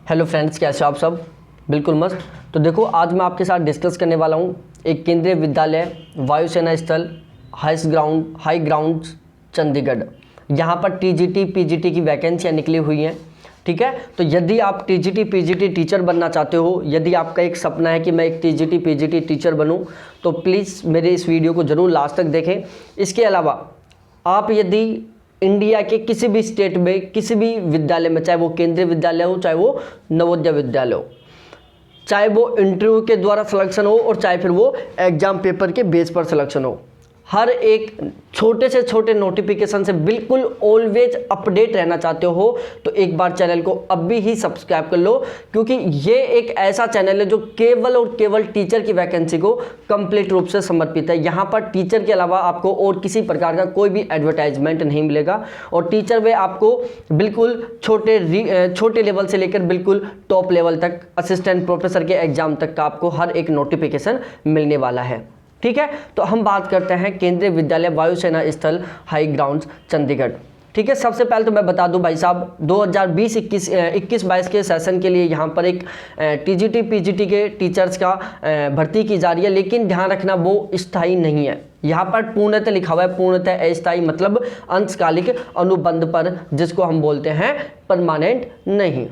Hello friends, कैसे हो आप सब? बिल्कुल मस्त। तो देखो, आज मैं आपके साथ डिस्कस करने वाला हूँ एक केंद्रीय विद्यालय वायुसेना स्थल हाई ग्राउंड चंडीगढ़। यहाँ पर टीजीटी पीजीटी की वैकेंसियाँ निकली हुई हैं। ठीक है, तो यदि आप टीजीटी पीजीटी टीचर बनना चाहते हो, यदि आपका एक सपना है कि मैं एक टीजीटी पीजीटी टीचर बनूं, तो प्लीज़ मेरे इस वीडियो को ज़रूर लास्ट तक देखें। इसके अलावा आप यदि इंडिया के किसी भी स्टेट में किसी भी विद्यालय में, चाहे वो केंद्रीय विद्यालय हो, चाहे वो नवोदय विद्यालय हो, चाहे वो इंटरव्यू के द्वारा सिलेक्शन हो और चाहे फिर वो एग्जाम पेपर के बेस पर सिलेक्शन हो, हर एक छोटे से छोटे नोटिफिकेशन से बिल्कुल ऑलवेज अपडेट रहना चाहते हो तो एक बार चैनल को अभी ही सब्सक्राइब कर लो, क्योंकि ये एक ऐसा चैनल है जो केवल और केवल टीचर की वैकेंसी को कंप्लीट रूप से समर्पित है। यहाँ पर टीचर के अलावा आपको और किसी प्रकार का कोई भी एडवर्टाइजमेंट नहीं मिलेगा और टीचर में आपको बिल्कुल छोटे लेवल से लेकर बिल्कुल टॉप लेवल तक, असिस्टेंट प्रोफेसर के एग्जाम तक का आपको हर एक नोटिफिकेशन मिलने वाला है। ठीक है, तो हम बात करते हैं केंद्रीय विद्यालय वायुसेना स्थल हाई ग्राउंड चंडीगढ़। ठीक है, सबसे पहले तो मैं बता दूं भाई साहब, 2020-21-22 के सेशन के लिए यहाँ पर एक टीजीटी पीजीटी के टीचर्स का भर्ती की जा रही है, लेकिन ध्यान रखना वो स्थायी नहीं है। यहाँ पर पूर्णतः लिखा हुआ है, पूर्णतः अस्थायी मतलब अंशकालिक अनुबंध पर, जिसको हम बोलते हैं परमानेंट नहीं।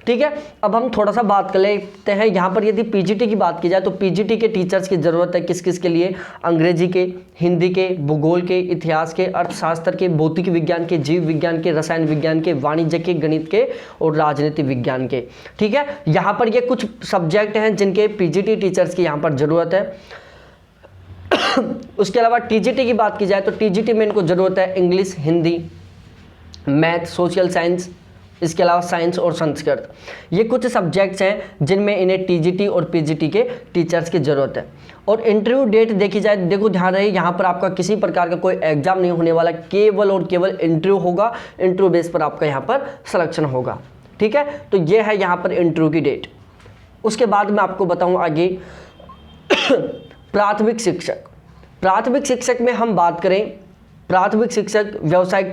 ठीक है, अब हम थोड़ा सा बात कर लेते हैं। यहाँ पर यदि पीजीटी की बात की जाए तो पीजीटी के टीचर्स की ज़रूरत है किस किस के लिए? अंग्रेजी के, हिंदी के, भूगोल के, इतिहास के, अर्थशास्त्र के, भौतिक विज्ञान के, जीव विज्ञान के, रसायन विज्ञान के, वाणिज्य के, गणित के और राजनीति विज्ञान के। ठीक है, यहाँ पर ये कुछ सब्जेक्ट हैं जिनके पीजीटी टीचर्स की यहाँ पर ज़रूरत है। उसके अलावा टीजीटी की बात की जाए तो टीजीटी में इनको ज़रूरत है English, Hindi, math, social science, इसके अलावा साइंस और संस्कृत। ये कुछ सब्जेक्ट्स हैं जिनमें इन्हें टीजीटी और पीजीटी के टीचर्स की ज़रूरत है। और इंटरव्यू डेट देखी जाए, देखो ध्यान रहे, यहाँ पर आपका किसी प्रकार का कोई एग्जाम नहीं होने वाला, केवल और केवल इंटरव्यू होगा। इंटरव्यू बेस पर आपका यहाँ पर सिलेक्शन होगा। ठीक है, तो ये है यहाँ पर इंटरव्यू की डेट। उसके बाद मैं आपको बताऊँ आगे प्राथमिक शिक्षक। प्राथमिक शिक्षक में हम बात करें, प्राथमिक शिक्षक व्यावसायिक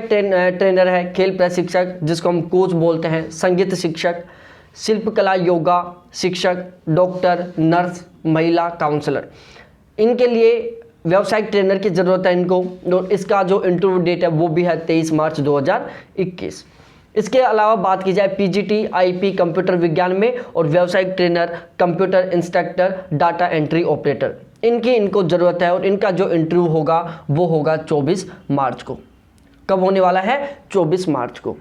ट्रेनर है, खेल प्रशिक्षक जिसको हम कोच बोलते हैं, संगीत शिक्षक, शिल्पकला योगा शिक्षक, डॉक्टर, नर्स, महिला काउंसलर, इनके लिए व्यावसायिक ट्रेनर की ज़रूरत है इनको। इसका जो इंटरव्यू डेट है वो भी है 23 मार्च 2021। इसके अलावा बात की जाए पीजीटी आईपी कंप्यूटर विज्ञान में और व्यावसायिक trainer, computer instructor, data entry operator, इनको ज़रूरत है और इनका जो इंटरव्यू होगा वो होगा 24 मार्च को। कब होने वाला है? 24 मार्च को।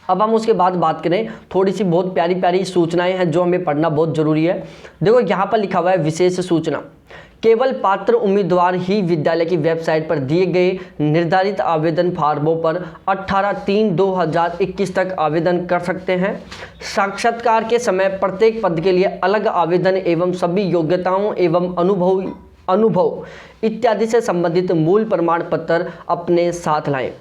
अब हम उसके बाद बात करें, थोड़ी सी बहुत प्यारी प्यारी सूचनाएं हैं जो हमें पढ़ना बहुत ज़रूरी है। देखो यहाँ पर लिखा हुआ है विशेष सूचना, केवल पात्र उम्मीदवार ही विद्यालय की वेबसाइट पर दिए गए निर्धारित आवेदन फार्मों पर 18/3/2021 तक आवेदन कर सकते हैं। साक्षात्कार के समय प्रत्येक पद के लिए अलग आवेदन एवं सभी योग्यताओं एवं अनुभव इत्यादि से संबंधित मूल प्रमाण पत्र अपने साथ लाएं।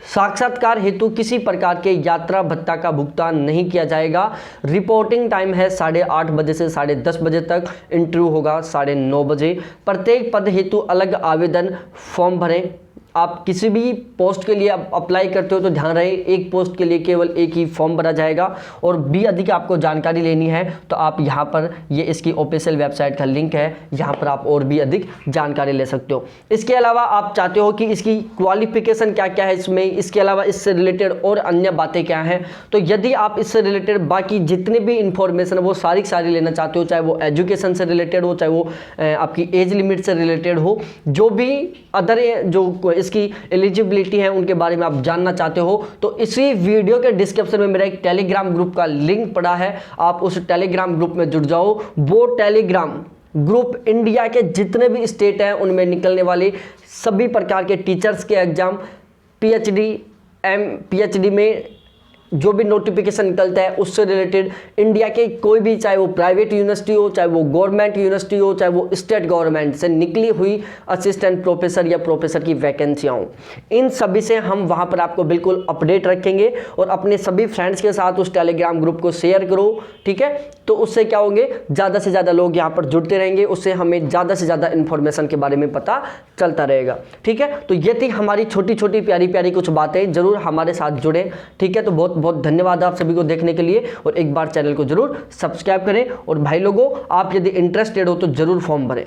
साक्षात्कार हेतु किसी प्रकार के यात्रा भत्ता का भुगतान नहीं किया जाएगा। रिपोर्टिंग टाइम है 8:30 बजे से 10:30 बजे तक। इंटरव्यू होगा 9:30 बजे। प्रत्येक पद हेतु अलग आवेदन फॉर्म भरें। आप किसी भी पोस्ट के लिए अप्लाई करते हो तो ध्यान रहे, एक पोस्ट के लिए केवल एक ही फॉर्म भरा जाएगा। और भी अधिक आपको जानकारी लेनी है तो आप यहाँ पर ये इसकी ऑफिशियल वेबसाइट का लिंक है, यहाँ पर आप और भी अधिक जानकारी ले सकते हो। इसके अलावा आप चाहते हो कि इसकी क्वालिफिकेशन क्या क्या है इसमें, इसके अलावा इससे रिलेटेड और अन्य बातें क्या हैं, तो यदि आप इससे रिलेटेड बाकी जितने भी इंफॉर्मेशन है वो सारी लेना चाहते हो, चाहे वो एजुकेशन से रिलेटेड हो, चाहे वो आपकी एज लिमिट से रिलेटेड हो, जो भी अदर जो इसकी एलिजिबिलिटी है उनके बारे में आप जानना चाहते हो, तो इसी वीडियो के डिस्क्रिप्शन में मेरा एक टेलीग्राम ग्रुप का लिंक पड़ा है। आप उस टेलीग्राम ग्रुप में जुड़ जाओ। वो टेलीग्राम ग्रुप इंडिया के जितने भी स्टेट हैं उनमें निकलने वाले सभी प्रकार के टीचर्स के एग्जाम, पीएचडी में जो भी नोटिफिकेशन निकलता है उससे रिलेटेड, इंडिया के कोई भी, चाहे वो प्राइवेट यूनिवर्सिटी हो, चाहे वो गवर्नमेंट यूनिवर्सिटी हो, चाहे वो स्टेट गवर्नमेंट से निकली हुई असिस्टेंट प्रोफेसर या प्रोफेसर की वैकेंसियाँ हों, इन सभी से हम वहाँ पर आपको बिल्कुल अपडेट रखेंगे। और अपने सभी फ्रेंड्स के साथ उस टेलीग्राम ग्रुप को शेयर करो। ठीक है, तो उससे क्या होंगे, ज़्यादा से ज़्यादा लोग यहाँ पर जुड़ते रहेंगे, उससे हमें ज़्यादा से ज़्यादा इन्फॉर्मेशन के बारे में पता चलता रहेगा। ठीक है, तो ये थी हमारी छोटी छोटी प्यारी प्यारी कुछ बातें, ज़रूर हमारे साथ जुड़ें। ठीक है, तो बहुत बहुत बहुत धन्यवाद आप सभी को देखने के लिए, और एक बार चैनल को जरूर सब्सक्राइब करें। और भाई लोगों, आप यदि इंटरेस्टेड हो तो जरूर फॉर्म भरें।